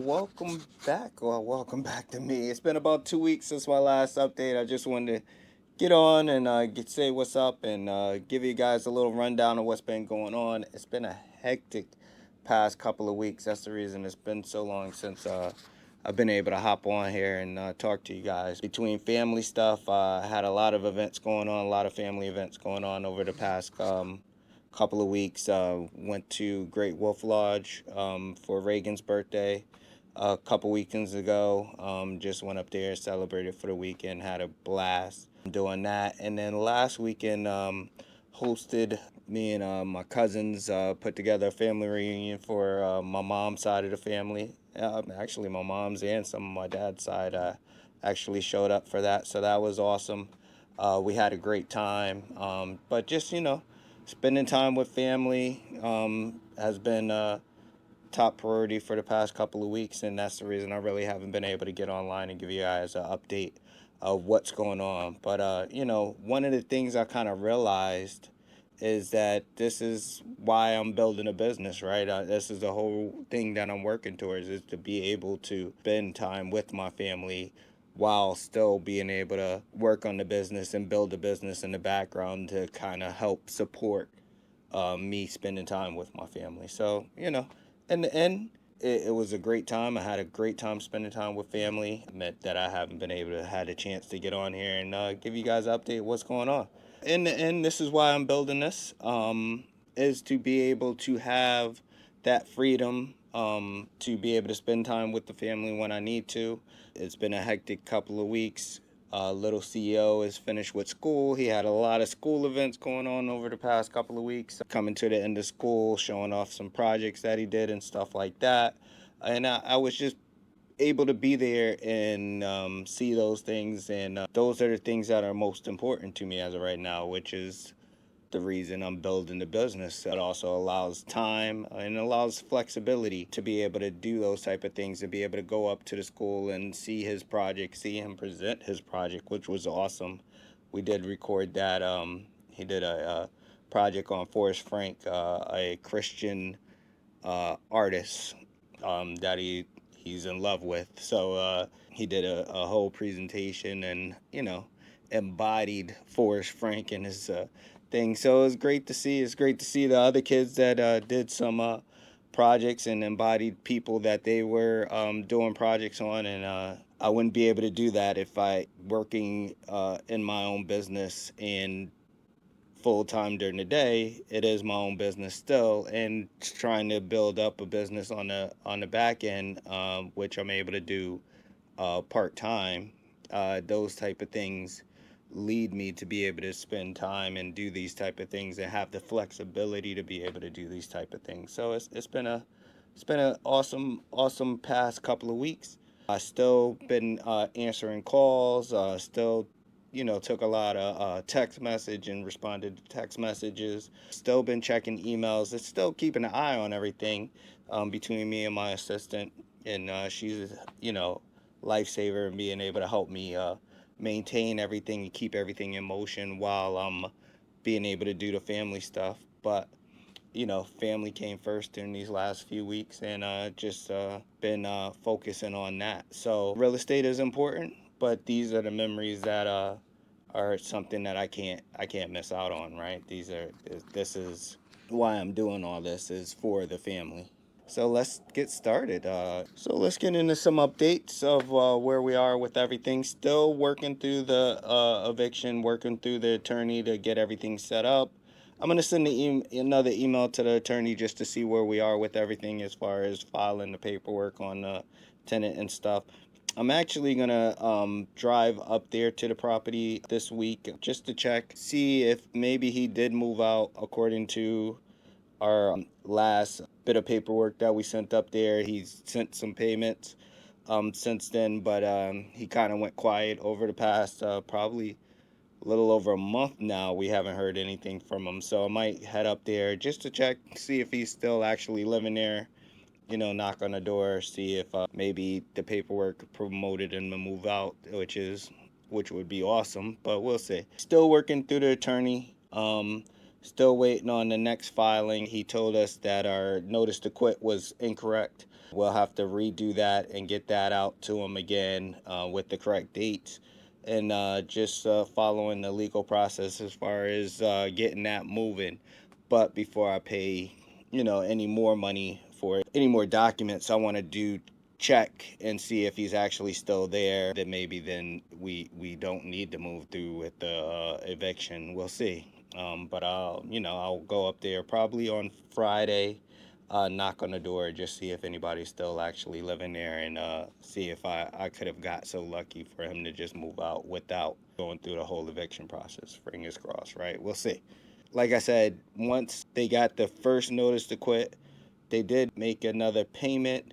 Welcome back, or welcome back to me. It's been about 2 weeks since my last update. I just wanted to get on and say what's up and give you guys a little rundown of what's been going on. It's been a hectic past couple of weeks. That's the reason it's been so long since I've been able to hop on here and talk to you guys. Between family stuff, I had a lot of events going on, a lot of family events going on over the past couple of weeks. Went to Great Wolf Lodge for Reagan's birthday a couple weekends ago. Just went up there, celebrated for the weekend, had a blast doing that. And then last weekend, hosted me and my cousins, put together a family reunion for my mom's side of the family. Actually, my mom's and some of my dad's side actually showed up for that, so that was awesome. We had a great time, but just spending time with family has been top priority for the past couple of weeks, and that's the reason I really haven't been able to get online and give you guys an update of what's going on. But one of the things I kind of realized is that this is why I'm building a business, right? This is the whole thing that I'm working towards, is to be able to spend time with my family while still being able to work on the business and build a business in the background to kind of help support me spending time with my family. So, in the end, it was a great time. I had a great time spending time with family. Meant that I haven't been able to had a chance to get on here and give you guys an update of what's going on. In the end, this is why I'm building this, is to be able to have that freedom, to be able to spend time with the family when I need to. It's been a hectic couple of weeks. Little CEO is finished with school. He had a lot of school events going on over the past couple of weeks, coming to the end of school, showing off some projects that he did and stuff like that. And I was just able to be there and see those things. And those are the things that are most important to me as of right now, which is the reason I'm building the business. It also allows time and allows flexibility to be able to do those type of things, to be able to go up to the school and see his project, see him present his project, which was awesome. We did record that. He did a project on Forrest Frank, a Christian artist that he's in love with. So he did a whole presentation and embodied Forrest Frank and his thing. So it was great to see. It's great to see the other kids that did some projects and embodied people that they were doing projects on. And I wouldn't be able to do that if I working in my own business and full time during the day. It is my own business still, and trying to build up a business on the back end, which I'm able to do part time. Those type of things lead me to be able to spend time and do these type of things and have the flexibility to be able to do these type of things. So it's been a awesome past couple of weeks. I still been answering calls. Still took a lot of text message and responded to text messages. Still been checking emails. It's still keeping an eye on everything between me and my assistant, and she's lifesaver and being able to help me maintain everything and keep everything in motion while I'm being able to do the family stuff. But family came first in these last few weeks, and just been focusing on that. So real estate is important, but these are the memories that are something that I can't miss out on. Right? This is why I'm doing all this, is for the family. So let's get started. So let's get into some updates of where we are with everything. Still working through the eviction, working through the attorney to get everything set up. I'm going to send another email to the attorney just to see where we are with everything as far as filing the paperwork on the tenant and stuff. I'm actually going to drive up there to the property this week just to check, see if maybe he did move out according to our last bit of paperwork that we sent up there. He's sent some payments since then, but he kind of went quiet over the past probably a little over a month now. We haven't heard anything from him, so I might head up there just to check, see if he's still actually living there. Knock on the door, see if maybe the paperwork promoted him to move out, which would be awesome, but we'll see. Still working through the attorney. Still waiting on the next filing. He told us that our notice to quit was incorrect. We'll have to redo that and get that out to him again with the correct dates. And just following the legal process as far as getting that moving. But before I pay, any more money for any more documents, I want to do check and see if he's actually still there. Then maybe then we don't need to move through with the eviction. We'll see. But I'll go up there probably on Friday, knock on the door, just see if anybody's still actually living there, and see if I could have got so lucky for him to just move out without going through the whole eviction process. Fingers crossed, right? We'll see. Like I said, once they got the first notice to quit, they did make another payment,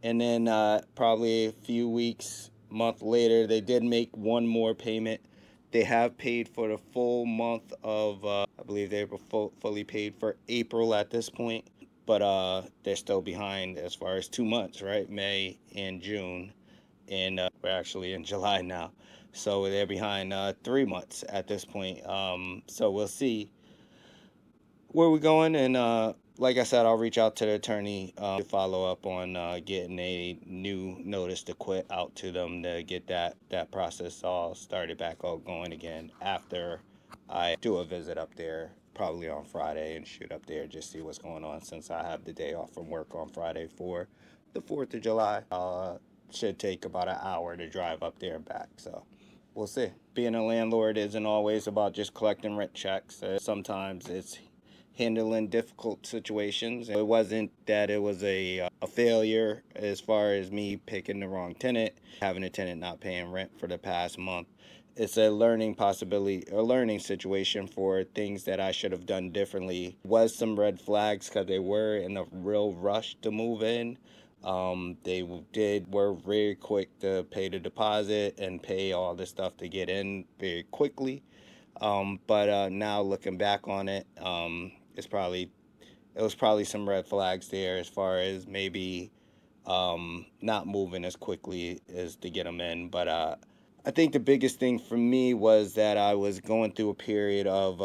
and then probably a few weeks, month later, they did make one more payment. They have paid for the full month of, I believe they were fully paid for April at this point, but they're still behind as far as 2 months, right? May and June, and we're actually in July now. So they're behind 3 months at this point. So we'll see where we going, and like I said, I'll reach out to the attorney to follow up on getting a new notice to quit out to them to get that process all started back all going again after I do a visit up there probably on Friday and shoot up there, just see what's going on, since I have the day off from work on Friday for the 4th of July. Should take about an hour to drive up there and back, so we'll see. Being a landlord isn't always about just collecting rent checks. Sometimes it's handling difficult situations. It wasn't that it was a failure as far as me picking the wrong tenant, having a tenant not paying rent for the past month. It's a learning possibility, a learning situation for things that I should have done differently. Was some red flags because they were in a real rush to move in. They were very quick to pay the deposit and pay all the stuff to get in very quickly. But now looking back on it, it was probably some red flags there as far as maybe not moving as quickly as to get them in. But I think the biggest thing for me was that I was going through a period of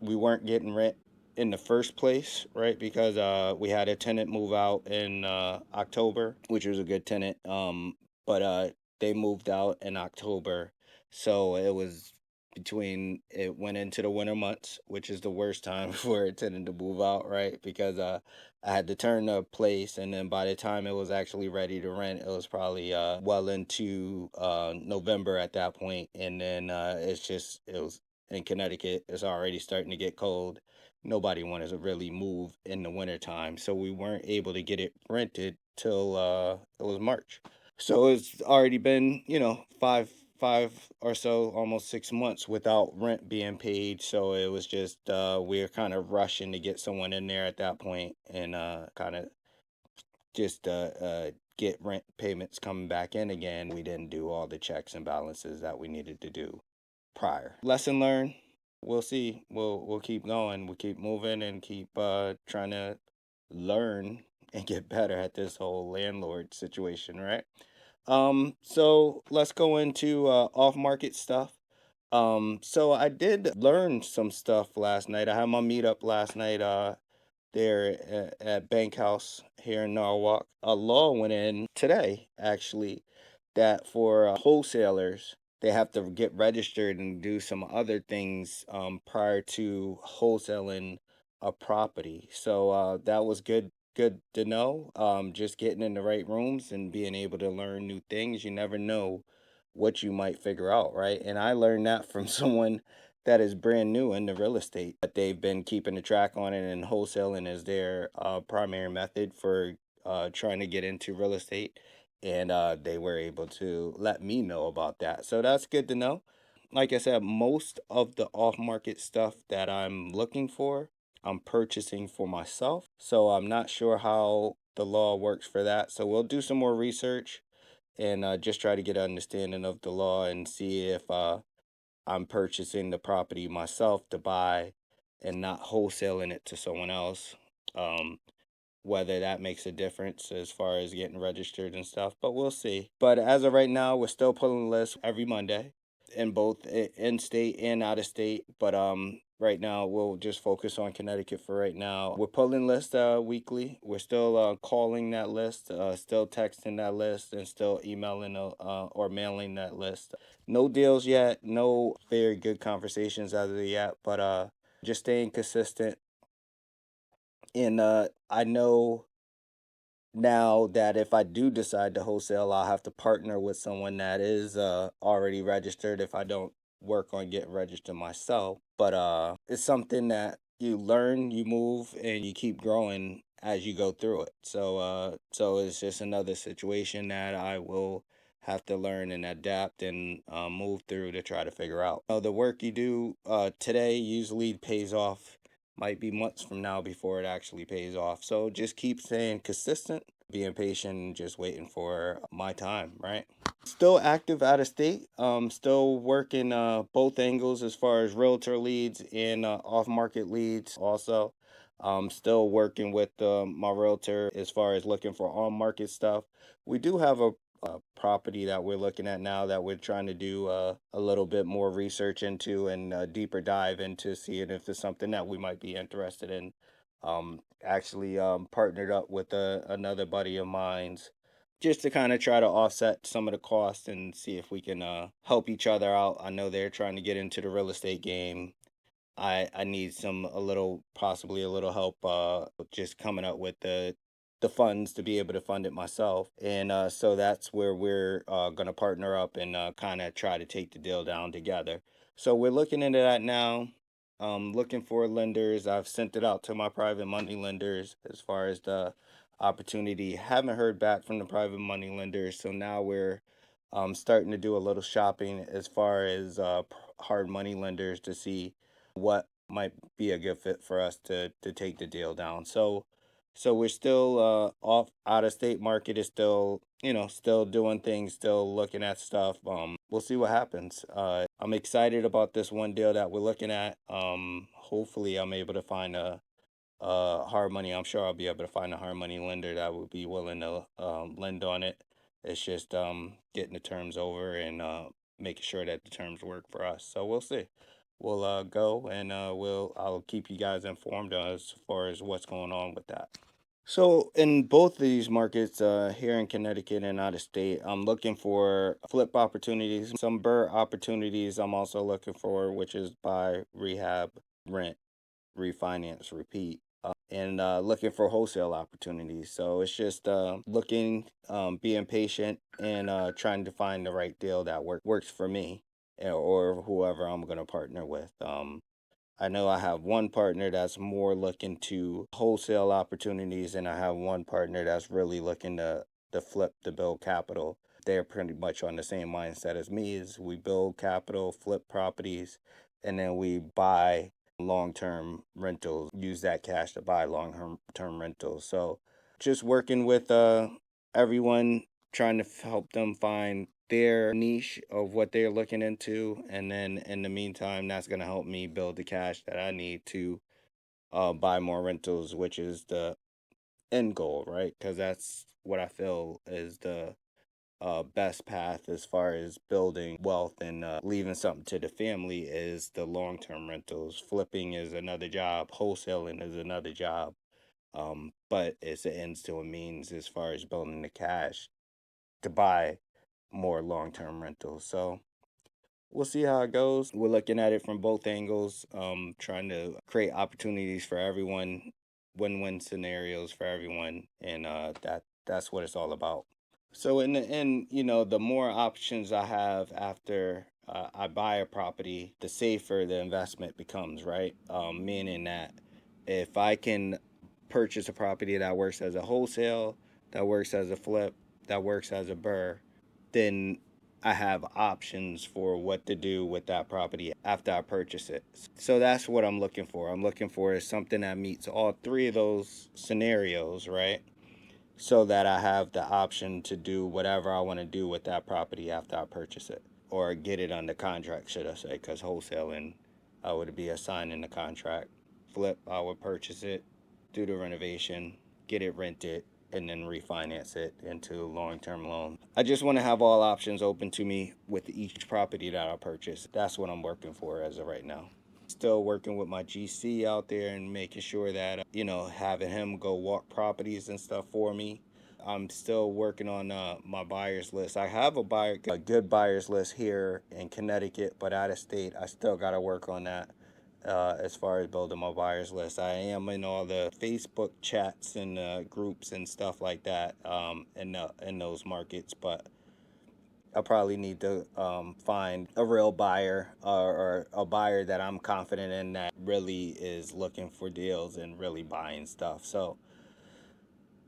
we weren't getting rent in the first place, right? Because we had a tenant move out in October, which was a good tenant. But they moved out in October, so it went into the winter months, which is the worst time for a tenant to move out, right? Because I had to turn the place, and then by the time it was actually ready to rent, it was probably well into November at that point. And then it was in Connecticut, it's already starting to get cold. Nobody wanted to really move in the wintertime, so we weren't able to get it rented till it was March. So it's already been, five or so, almost 6 months without rent being paid. So it was just we were kind of rushing to get someone in there at that point, and kind of just get rent payments coming back in again. We didn't do all the checks and balances that we needed to do prior. Lesson learned. We'll see. We'll keep going. We'll keep moving and keep trying to learn and get better at this whole landlord situation, right? So let's go into off-market stuff. So I did learn some stuff last night. I had my meetup last night there at Bank House here in Norwalk. A law went in today, actually, that for wholesalers, they have to get registered and do some other things prior to wholesaling a property. So that was good to know. Just getting in the right rooms and being able to learn new things. You never know what you might figure out, right? And I learned that from someone that is brand new into real estate, but they've been keeping a track on it, and wholesaling is their primary method for trying to get into real estate. And they were able to let me know about that. So that's good to know. Like I said, most of the off market stuff that I'm looking for, I'm purchasing for myself. So I'm not sure how the law works for that. So we'll do some more research and just try to get an understanding of the law and see if I'm purchasing the property myself to buy and not wholesaling it to someone else. Um, whether that makes a difference as far as getting registered and stuff, but we'll see. But as of right now, we're still pulling the list every Monday in both in state and out of state. But right now we'll just focus on Connecticut for right now. We're pulling lists weekly. We're still calling that list, still texting that list, and still emailing or mailing that list. No deals yet, no very good conversations as of yet, but just staying consistent. And I know now that if I do decide to wholesale, I'll have to partner with someone that is already registered if I don't work on getting registered myself. But it's something that you learn, you move, and you keep growing as you go through it. So it's just another situation that I will have to learn and adapt and move through to try to figure out. The work you do today usually pays off, might be months from now before it actually pays off. So just keep staying consistent, being patient, and just waiting for my time, right? Still active out of state. Still working both angles as far as realtor leads and off market leads also. Still working with my realtor as far as looking for on market stuff. We do have a property that we're looking at now that we're trying to do a little bit more research into and a deeper dive into, seeing if it's something that we might be interested in. Actually partnered up with another buddy of mine's just to kind of try to offset some of the costs and see if we can help each other out. I know they're trying to get into the real estate game. I need a little, possibly a little help just coming up with the funds to be able to fund it myself. And so that's where we're going to partner up and kind of try to take the deal down together. So we're looking into that now. Looking for lenders. I've sent it out to my private money lenders as far as the opportunity. Haven't heard back from the private money lenders. So now we're starting to do a little shopping as far as hard money lenders to see what might be a good fit for us to take the deal down. So we're still off out of state market is still, still doing things, still looking at stuff. We'll see what happens. I'm excited about this one deal that we're looking at. Hopefully I'm able to find a hard money. I'm sure I'll be able to find a hard money lender that would be willing to lend on it. It's just getting the terms over and making sure that the terms work for us. So we'll see. We'll go and I'll keep you guys informed as far as what's going on with that. So in both of these markets, here in Connecticut and out of state, I'm looking for flip opportunities, some BRRRR opportunities. I'm also looking for, which is buy, rehab, rent, refinance, repeat, and looking for wholesale opportunities. So it's just looking, being patient, and trying to find the right deal that works for me or whoever I'm going to partner with. I know I have one partner that's more looking to wholesale opportunities, and I have one partner that's really looking to flip to build capital. They're pretty much on the same mindset as me, is we build capital, flip properties, and then we buy long-term rentals, use that cash to buy long-term rentals. So just working with everyone, trying to help them find their niche of what they're looking into, and then in the meantime that's going to help me build the cash that I need to buy more rentals, which is the end goal, right? Because that's what I feel is the best path as far as building wealth and leaving something to the family is the long-term rentals. Flipping is another job, wholesaling is another job, but it's an ends to a means as far as building the cash to buy more long-term rentals. So we'll see how it goes. We're looking at it from both angles, trying to create opportunities for everyone, win-win scenarios for everyone, and that's what it's all about. So in the end, the more options I have after I buy a property, the safer the investment becomes, right? Meaning that if I can purchase a property that works as a wholesale, that works as a flip, that works as a BRRRR, then I have options for what to do with that property after I purchase it. So that's what I'm looking for. I'm looking for something that meets all three of those scenarios, right? So that I have the option to do whatever I want to do with that property after I purchase it, or get it under contract, should I say, because wholesaling, I would be assigning the contract. Flip, I would purchase it, do the renovation, get it rented, and then refinance it into a long-term loan. I just want to have all options open to me with each property that I purchase. That's what I'm working for as of right now. Still working with my GC out there and making sure that, having him go walk properties and stuff for me. I'm still working on my buyers list. I have a good buyers list here in Connecticut, but out of state, I still got to work on that. As far as building my buyers list, I am in all the Facebook chats and groups and stuff like that, in those markets, but I probably need to find a real buyer, or a buyer that I'm confident in that really is looking for deals and really buying stuff. So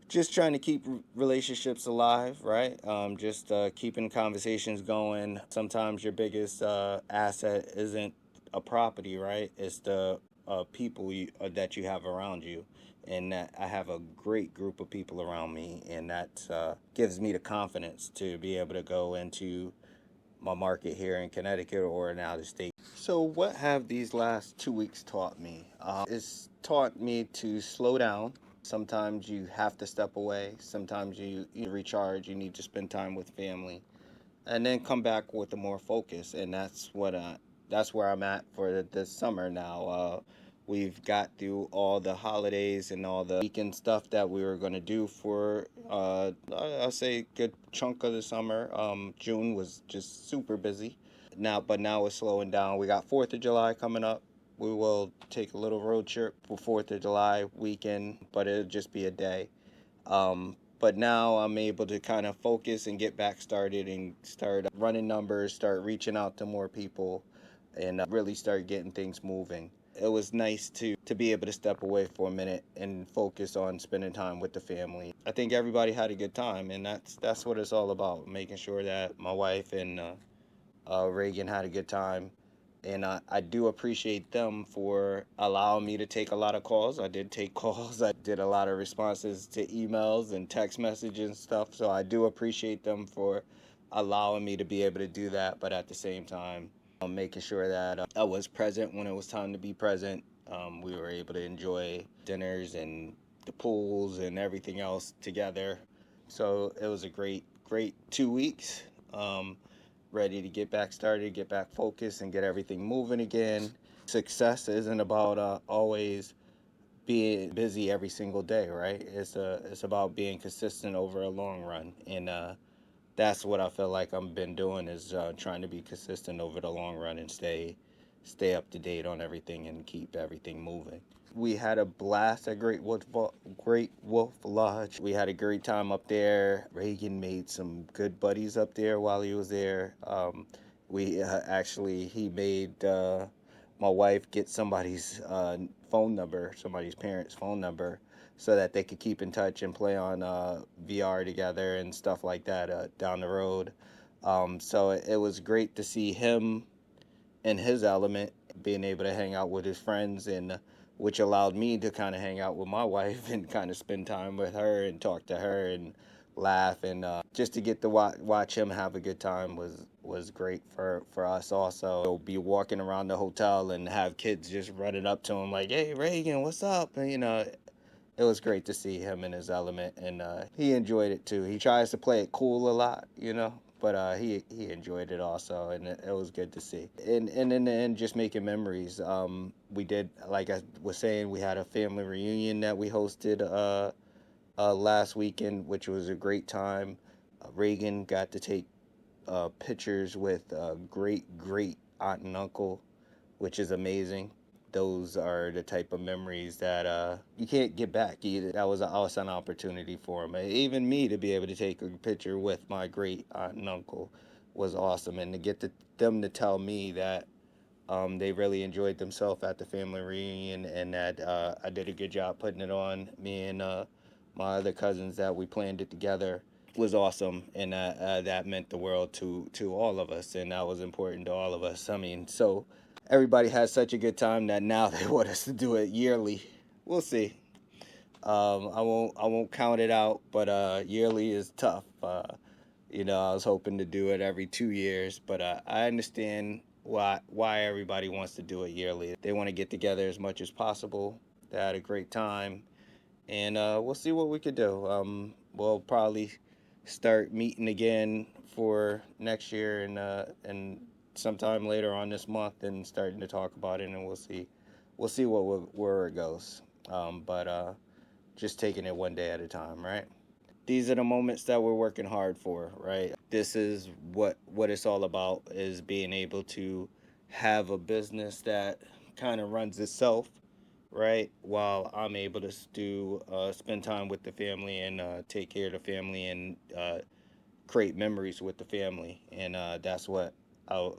just trying to keep relationships alive, right? Just keeping conversations going. Sometimes your biggest asset isn't a property, right? It's the people that you have around you. And that I have a great group of people around me, and that gives me the confidence to be able to go into my market here in Connecticut or in out of state. So, what have these last 2 weeks taught me? It's taught me to slow down. Sometimes you have to step away. Sometimes you recharge. You need to spend time with family, and then come back with a more focus. And that's where I'm at for this summer now. We've got through all the holidays and all the weekend stuff that we were going to do for, I'll say, a good chunk of the summer. June was just super busy. But now it's slowing down. We got 4th of July coming up. We will take a little road trip for 4th of July weekend, but it'll just be a day. But now I'm able to kind of focus and get back started and start running numbers, start reaching out to more people, and really start getting things moving. It was nice to be able to step away for a minute and focus on spending time with the family. I think everybody had a good time, and that's what it's all about, making sure that my wife and Reagan had a good time. And I do appreciate them for allowing me to take a lot of calls. I did take calls. I did a lot of responses to emails and text messages and stuff. So I do appreciate them for allowing me to be able to do that. But at the same time, making sure that I was present when it was time to be present. We were able to enjoy dinners and the pools and everything else together. So it was a great, great 2 weeks. Ready to get back started, get back focused, and get everything moving again. Success isn't about always being busy every single day, right? It's about being consistent over a long run, and that's what I feel like I've been doing, is trying to be consistent over the long run and stay up to date on everything and keep everything moving. We had a blast at Great Wolf Lodge. We had a great time up there. Reagan made some good buddies up there while he was there. He made my wife get somebody's somebody's parents' phone number, so that they could keep in touch and play on VR together and stuff like that down the road. So it was great to see him in his element, being able to hang out with his friends, and which allowed me to kind of hang out with my wife and kind of spend time with her and talk to her and laugh, and just to get to watch him have a good time was great for us also. So be walking around the hotel and have kids just running up to him like, "Hey, Reagan, what's up?" And it was great to see him in his element, and he enjoyed it too. He tries to play it cool a lot, but he enjoyed it also, and it was good to see. And in the end, just making memories. We did, like I was saying, we had a family reunion that we hosted last weekend, which was a great time. Reagan got to take pictures with great great aunt and uncle, which is amazing. Those are the type of memories that you can't get back either. That was an awesome opportunity for him. Even me, to be able to take a picture with my great aunt and uncle was awesome. And to get them to tell me that they really enjoyed themselves at the family reunion, and that I did a good job putting it on. Me and my other cousins, that we planned it together, was awesome, and that meant the world to all of us, and that was important to all of us. I mean, so everybody had such a good time that now they want us to do it yearly. We'll see. I won't count it out, but yearly is tough. I was hoping to do it every 2 years, but I understand why everybody wants to do it yearly. They want to get together as much as possible. They had a great time, and we'll see what we could do. We'll probably start meeting again for next year, and sometime later on this month and starting to talk about it, and we'll see where it goes. But just taking it one day at a time, right? These are the moments that we're working hard for, right? This is what it's all about, is being able to have a business that kind of runs itself, right? While I'm able to spend time with the family and take care of the family and create memories with the family, and that's what I've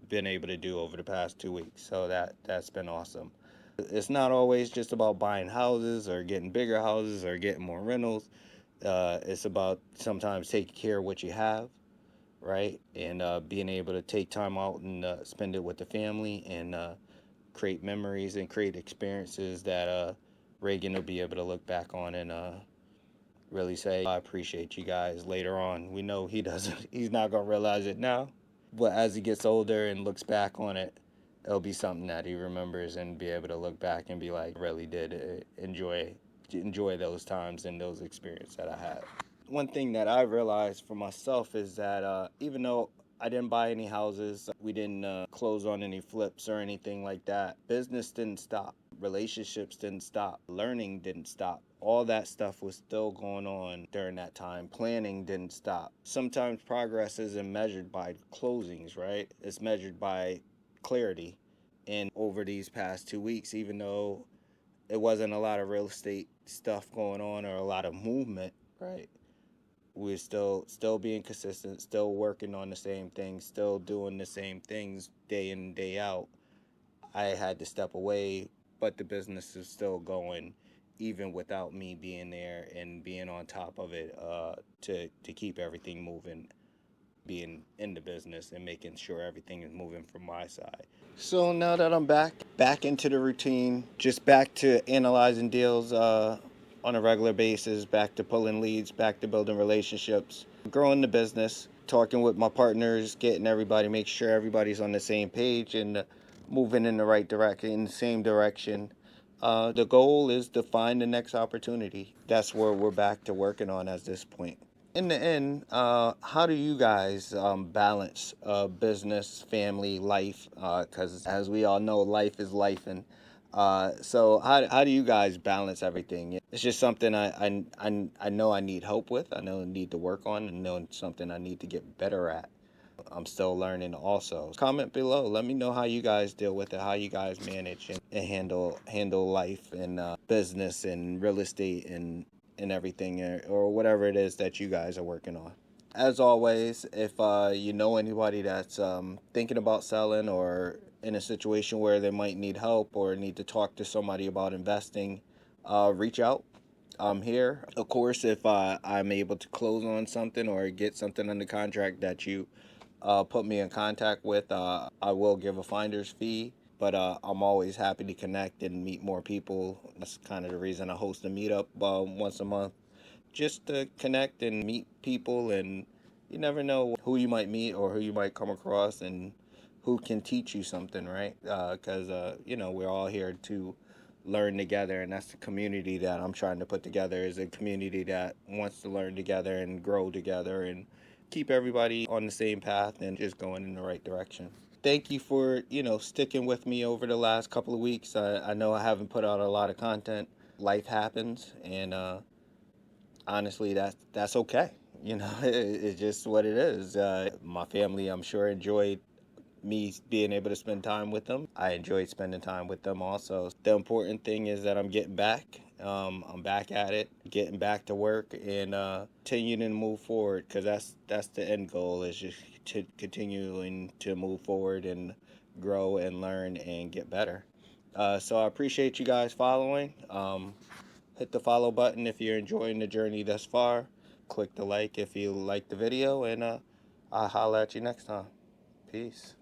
been able to do over the past 2 weeks. So that's been awesome. It's not always just about buying houses or getting bigger houses or getting more rentals. It's about sometimes taking care of what you have, right? And being able to take time out and spend it with the family and create memories and create experiences that Reagan will be able to look back on and really say, I appreciate you guys later on. We know he doesn't, he's not going to realize it now, but as he gets older and looks back on it, it'll be something that he remembers and be able to look back and be like, really did enjoy those times and those experiences that I had. One thing that I realized for myself is that even though I didn't buy any houses, we didn't close on any flips or anything like that, business didn't stop, relationships didn't stop, learning didn't stop. All that stuff was still going on during that time. Planning didn't stop. Sometimes progress isn't measured by closings, right? It's measured by clarity. And over these past 2 weeks, even though it wasn't a lot of real estate stuff going on or a lot of movement, right? We're still being consistent, still working on the same things, still doing the same things day in and day out. I had to step away, but the business is still going, even without me being there and being on top of it to keep everything moving, being in the business and making sure everything is moving from my side. So now that I'm back into the routine, just back to analyzing deals on a regular basis, back to pulling leads, back to building relationships, growing the business, talking with my partners, getting everybody, make sure everybody's on the same page and moving in the right direction, in the same direction. The goal is to find the next opportunity. That's where we're back to working on at this point. In the end, how do you guys balance business, family, life? Because as we all know, life is life, and so how do you guys balance everything? It's just something I know I need help with. I know I need to work on, and know it's something I need to get better at. I'm still learning also. Comment below. Let me know how you guys deal with it, how you guys manage and handle life and business and real estate and everything or whatever it is that you guys are working on. As always, if you know anybody that's thinking about selling or in a situation where they might need help or need to talk to somebody about investing, reach out. I'm here. Of course, if I'm able to close on something or get something under contract that you put me in contact with, I will give a finder's fee. But I'm always happy to connect and meet more people. That's kind of the reason I host a meetup once a month, just to connect and meet people. And you never know who you might meet or who you might come across and who can teach you something, right? Because, we're all here to learn together. And that's the community that I'm trying to put together, is a community that wants to learn together and grow together and keep everybody on the same path and just going in the right direction. Thank you for, sticking with me over the last couple of weeks. I know I haven't put out a lot of content. Life happens, and honestly, that's okay. It's just what it is. My family, I'm sure, enjoyed me being able to spend time with them. I enjoyed spending time with them also. The important thing is that I'm getting back. I'm back at it, getting back to work, and continuing to move forward, because that's the end goal, is just to continuing to move forward and grow and learn and get better. So I appreciate you guys following. Hit the follow button if you're enjoying the journey thus far. Click the like if you like the video, and I'll holler at you next time. Peace.